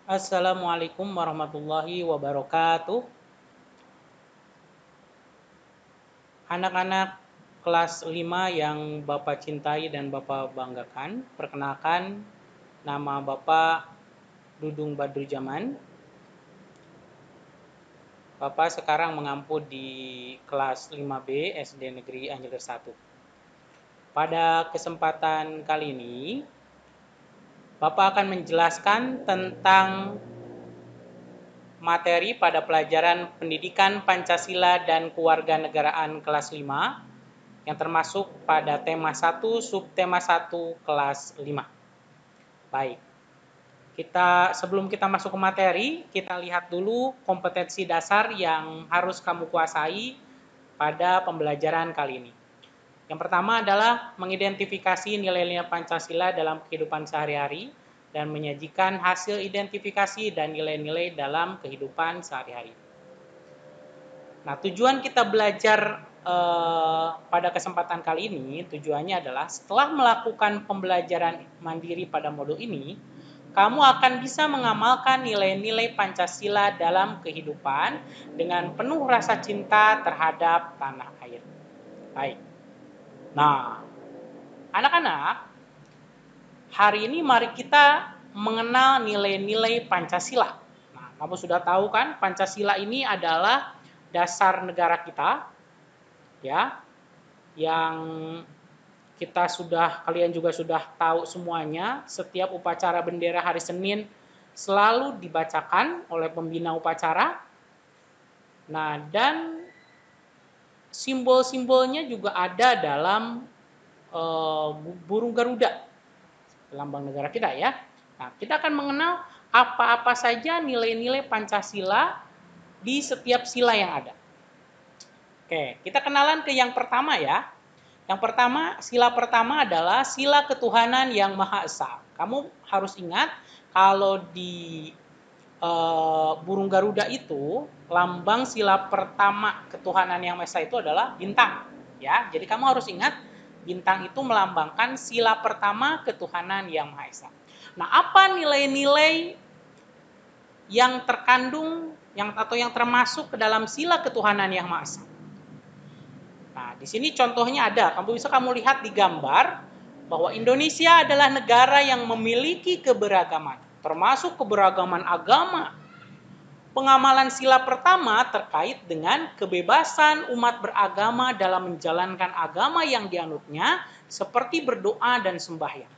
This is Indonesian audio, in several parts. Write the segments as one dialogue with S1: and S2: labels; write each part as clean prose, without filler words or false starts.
S1: Assalamualaikum warahmatullahi wabarakatuh. Anak-anak kelas 5 yang Bapak cintai dan Bapak banggakan, perkenalkan nama Bapak Dudung Badrujaman. Bapak sekarang mengampu di kelas 5B SD Negeri Anjelir 1. Pada kesempatan kali ini, Bapak akan menjelaskan tentang materi pada pelajaran Pendidikan Pancasila dan Kewarganegaraan kelas 5 yang termasuk pada tema 1, subtema 1 kelas 5. Baik. Sebelum kita masuk ke materi, kita lihat dulu kompetensi dasar yang harus kamu kuasai pada pembelajaran kali ini. Yang pertama adalah mengidentifikasi nilai-nilai Pancasila dalam kehidupan sehari-hari dan menyajikan hasil identifikasi dan nilai-nilai dalam kehidupan sehari-hari. Nah, tujuan kita belajar pada kesempatan kali ini, tujuannya adalah setelah melakukan pembelajaran mandiri pada modul ini, kamu akan bisa mengamalkan nilai-nilai Pancasila dalam kehidupan dengan penuh rasa cinta terhadap tanah air. Baik. Nah, anak-anak, hari ini mari kita mengenal nilai-nilai Pancasila. Nah, kamu sudah tahu kan, Pancasila ini adalah dasar negara kita, ya, yang kalian juga sudah tahu semuanya. Setiap upacara bendera hari Senin selalu dibacakan oleh pembina upacara. Nah, dan simbol-simbolnya juga ada dalam burung Garuda, lambang negara kita ya. Nah, kita akan mengenal apa-apa saja nilai-nilai Pancasila di setiap sila yang ada. Oke, kita kenalan ke yang pertama ya. Yang pertama, sila pertama adalah sila ketuhanan yang Maha Esa. Kamu harus ingat kalau di burung Garuda itu lambang sila pertama ketuhanan yang Maha Esa itu adalah bintang, ya. Jadi kamu harus ingat bintang itu melambangkan sila pertama ketuhanan yang Maha Esa. Nah, apa nilai-nilai yang terkandung atau yang termasuk ke dalam sila ketuhanan yang Maha Esa? Nah, di sini contohnya ada. Kamu lihat di gambar bahwa Indonesia adalah negara yang memiliki keberagaman, termasuk keberagaman agama. Pengamalan sila pertama terkait dengan kebebasan umat beragama dalam menjalankan agama yang dianutnya, seperti berdoa dan sembahyang.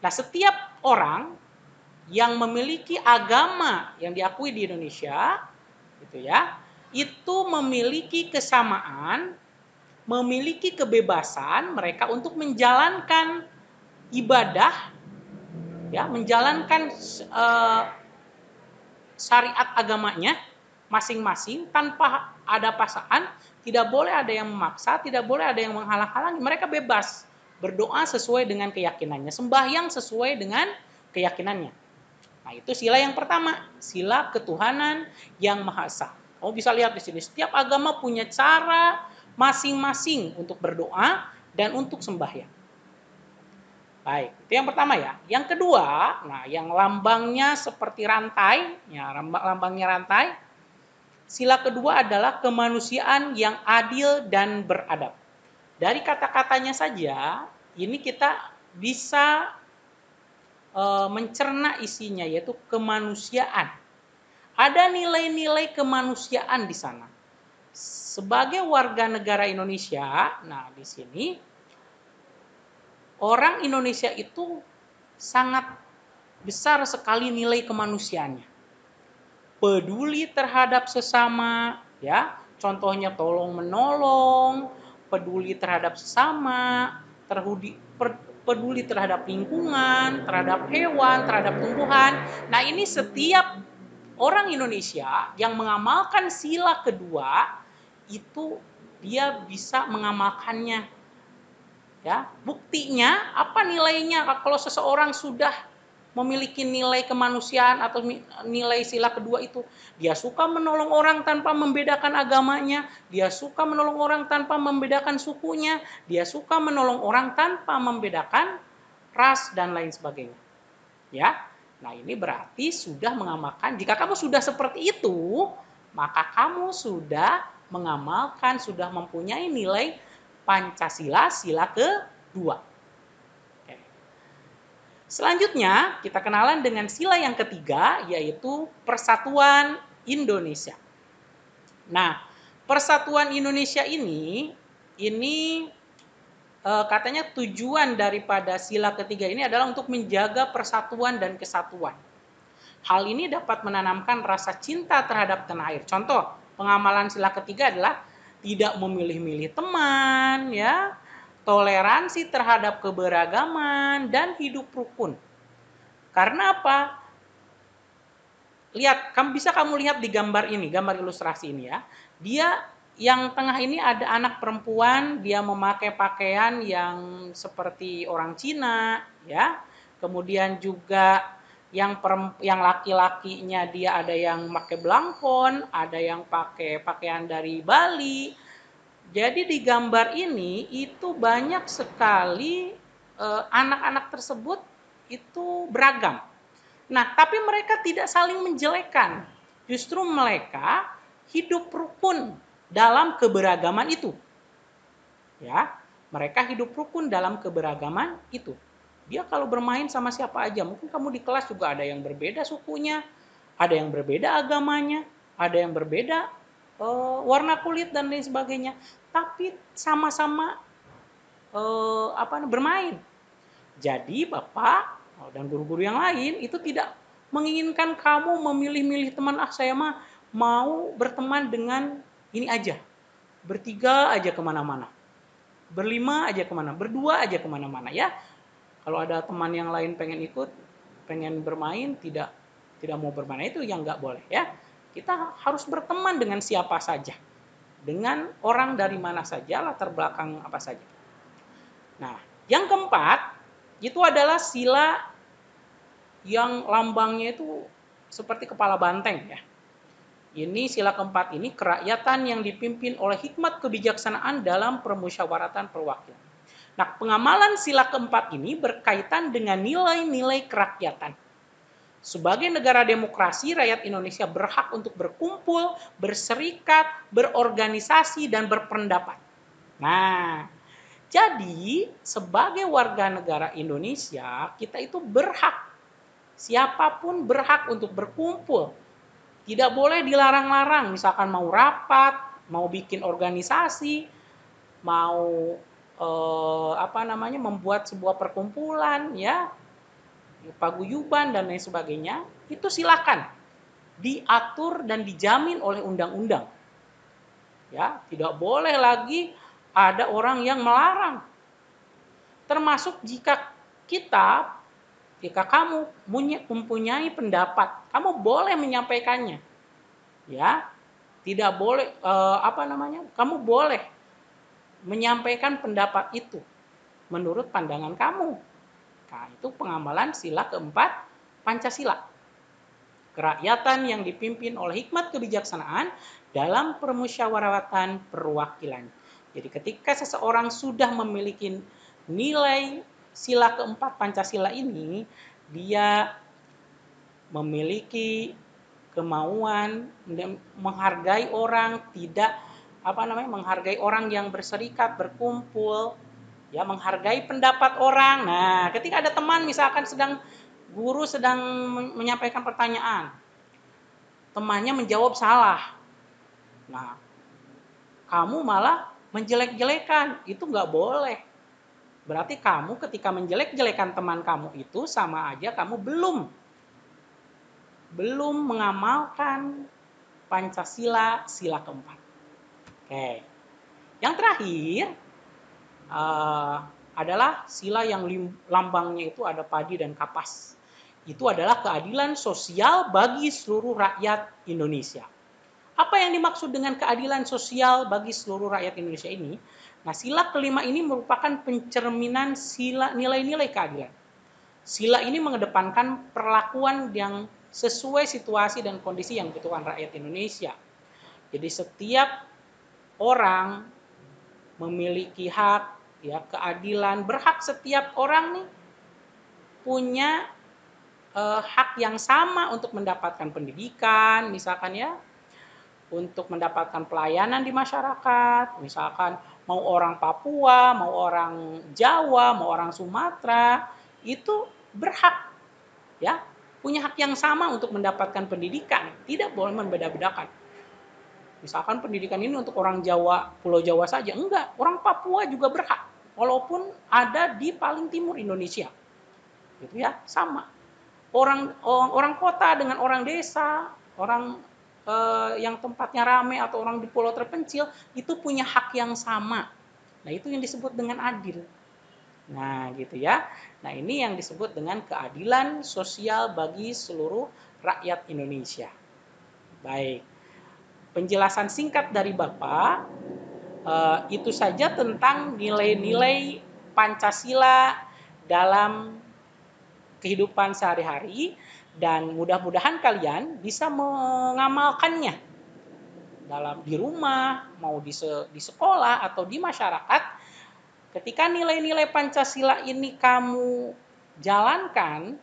S1: Nah, setiap orang yang memiliki agama yang diakui di Indonesia, gitu ya, itu memiliki kesamaan, memiliki kebebasan mereka untuk menjalankan ibadah, ya, menjalankan syariat agamanya masing-masing tanpa ada paksaan. Tidak boleh ada yang memaksa, tidak boleh ada yang menghalang-halangi. Mereka bebas berdoa sesuai dengan keyakinannya, sembahyang sesuai dengan keyakinannya. Nah, itu sila yang pertama, sila ketuhanan yang Maha Esa. Kamu bisa lihat di sini, setiap agama punya cara masing-masing untuk berdoa dan untuk sembahyang. Baik, itu yang pertama ya. Yang kedua, nah yang lambangnya seperti rantai, ya lambangnya rantai. Sila kedua adalah kemanusiaan yang adil dan beradab. Dari kata-katanya saja, ini kita bisa mencerna isinya, yaitu kemanusiaan. Ada nilai-nilai kemanusiaan di sana. Sebagai warga negara Indonesia, nah di sini orang Indonesia itu sangat besar sekali nilai kemanusiaannya. Peduli terhadap sesama, ya, contohnya tolong menolong, peduli terhadap sesama, peduli terhadap lingkungan, terhadap hewan, terhadap tumbuhan. Nah, ini setiap orang Indonesia yang mengamalkan sila kedua itu dia bisa mengamalkannya. Ya, buktinya apa nilainya kalau seseorang sudah memiliki nilai kemanusiaan atau nilai sila kedua itu? Dia suka menolong orang tanpa membedakan agamanya, dia suka menolong orang tanpa membedakan sukunya, dia suka menolong orang tanpa membedakan ras dan lain sebagainya. Ya. Nah, ini berarti sudah mengamalkan. Jika kamu sudah seperti itu, maka kamu sudah mengamalkan, sudah mempunyai nilai Pancasila sila kedua. Oke. Selanjutnya, kita kenalan dengan sila yang ketiga, yaitu Persatuan Indonesia. Nah, Persatuan Indonesia ini katanya tujuan daripada sila ketiga ini adalah untuk menjaga persatuan dan kesatuan. Hal ini dapat menanamkan rasa cinta terhadap tanah air. Contoh, pengamalan sila ketiga adalah tidak memilih-milih teman, ya, toleransi terhadap keberagaman, dan hidup rukun. Karena apa? Lihat, kamu lihat di gambar ini, gambar ilustrasi ini ya. Dia yang tengah ini ada anak perempuan, dia memakai pakaian yang seperti orang Cina, ya. Kemudian juga yang laki-lakinya dia ada yang pakai belangkon, ada yang pakai pakaian dari Bali. Jadi di gambar ini itu banyak sekali anak-anak tersebut itu beragam. Nah, tapi mereka tidak saling menjelekan. Justru mereka hidup rukun dalam keberagaman itu. Ya, mereka hidup rukun dalam keberagaman itu. Dia kalau bermain sama siapa aja, mungkin kamu di kelas juga ada yang berbeda sukunya, ada yang berbeda agamanya, ada yang berbeda warna kulit dan lain sebagainya, tapi sama-sama bermain. Jadi Bapak dan guru-guru yang lain itu tidak menginginkan kamu memilih-milih teman, saya mah mau berteman dengan ini aja, bertiga aja kemana-mana, berlima aja kemana, berdua aja kemana-mana ya. Kalau ada teman yang lain pengen ikut, pengen bermain, tidak mau bermain, itu yang nggak boleh ya. Kita harus berteman dengan siapa saja, dengan orang dari mana saja, latar belakang apa saja. Nah, yang keempat itu adalah sila yang lambangnya itu seperti kepala banteng ya. Ini sila keempat ini, kerakyatan yang dipimpin oleh hikmat kebijaksanaan dalam permusyawaratan perwakilan. Nah, pengamalan sila keempat ini berkaitan dengan nilai-nilai kerakyatan. Sebagai negara demokrasi, rakyat Indonesia berhak untuk berkumpul, berserikat, berorganisasi, dan berpendapat. Nah, jadi sebagai warga negara Indonesia, kita itu berhak, siapapun berhak untuk berkumpul. Tidak boleh dilarang-larang, misalkan mau rapat, mau bikin organisasi, mau membuat sebuah perkumpulan ya, paguyuban dan lain sebagainya, itu silakan diatur dan dijamin oleh undang-undang. Ya, tidak boleh lagi ada orang yang melarang. Termasuk jika kamu mempunyai pendapat, kamu boleh menyampaikannya. Ya, tidak boleh kamu boleh menyampaikan pendapat itu menurut pandangan kamu. Nah, itu pengamalan sila keempat Pancasila. Kerakyatan yang dipimpin oleh hikmat kebijaksanaan dalam permusyawaratan perwakilan. Jadi ketika seseorang sudah memiliki nilai sila keempat Pancasila ini, dia memiliki kemauan menghargai orang, tidak menghargai orang yang berserikat, berkumpul, ya, menghargai pendapat orang. Nah, ketika ada teman misalkan guru sedang menyampaikan pertanyaan, temannya menjawab salah. Nah, kamu malah menjelek-jelekan, itu nggak boleh. Berarti kamu ketika menjelek-jelekan teman kamu itu sama aja kamu belum mengamalkan Pancasila sila keempat. Oke. Yang terakhir adalah sila yang lambangnya itu ada padi dan kapas. Itu adalah keadilan sosial bagi seluruh rakyat Indonesia. Apa yang dimaksud dengan keadilan sosial bagi seluruh rakyat Indonesia ini? Nah, sila kelima ini merupakan pencerminan sila nilai-nilai keadilan. Sila ini mengedepankan perlakuan yang sesuai situasi dan kondisi yang dibutuhkan rakyat Indonesia. Jadi setiap orang memiliki hak, ya, keadilan, berhak setiap orang nih punya hak yang sama untuk mendapatkan pendidikan, misalkan ya, untuk mendapatkan pelayanan di masyarakat, misalkan mau orang Papua, mau orang Jawa, mau orang Sumatera, itu berhak ya, punya hak yang sama untuk mendapatkan pendidikan, tidak boleh membeda-bedakan. Misalkan pendidikan ini untuk orang Jawa, Pulau Jawa saja, enggak, orang Papua juga berhak, walaupun ada di paling timur Indonesia, gitu ya, sama. Orang kota dengan orang desa, orang yang tempatnya ramai atau orang di pulau terpencil itu punya hak yang sama. Nah, itu yang disebut dengan adil. Nah, gitu ya. Nah, ini yang disebut dengan keadilan sosial bagi seluruh rakyat Indonesia. Baik. Penjelasan singkat dari Bapak itu saja tentang nilai-nilai Pancasila dalam kehidupan sehari-hari, dan mudah-mudahan kalian bisa mengamalkannya dalam di rumah, mau di sekolah atau di masyarakat. Ketika nilai-nilai Pancasila ini kamu jalankan,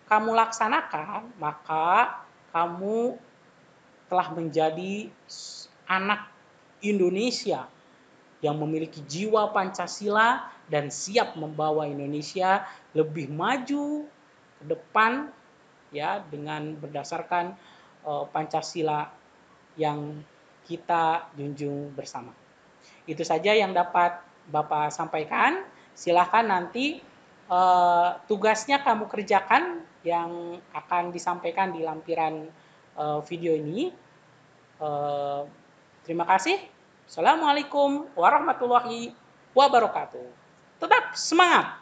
S1: kamu laksanakan, maka kamu telah menjadi anak Indonesia yang memiliki jiwa Pancasila dan siap membawa Indonesia lebih maju ke depan ya, dengan berdasarkan Pancasila yang kita junjung bersama. Itu saja yang dapat Bapak sampaikan. Silahkan nanti tugasnya kamu kerjakan yang akan disampaikan di lampiran video ini. Terima kasih. Assalamualaikum warahmatullahi wabarakatuh. Tetap semangat!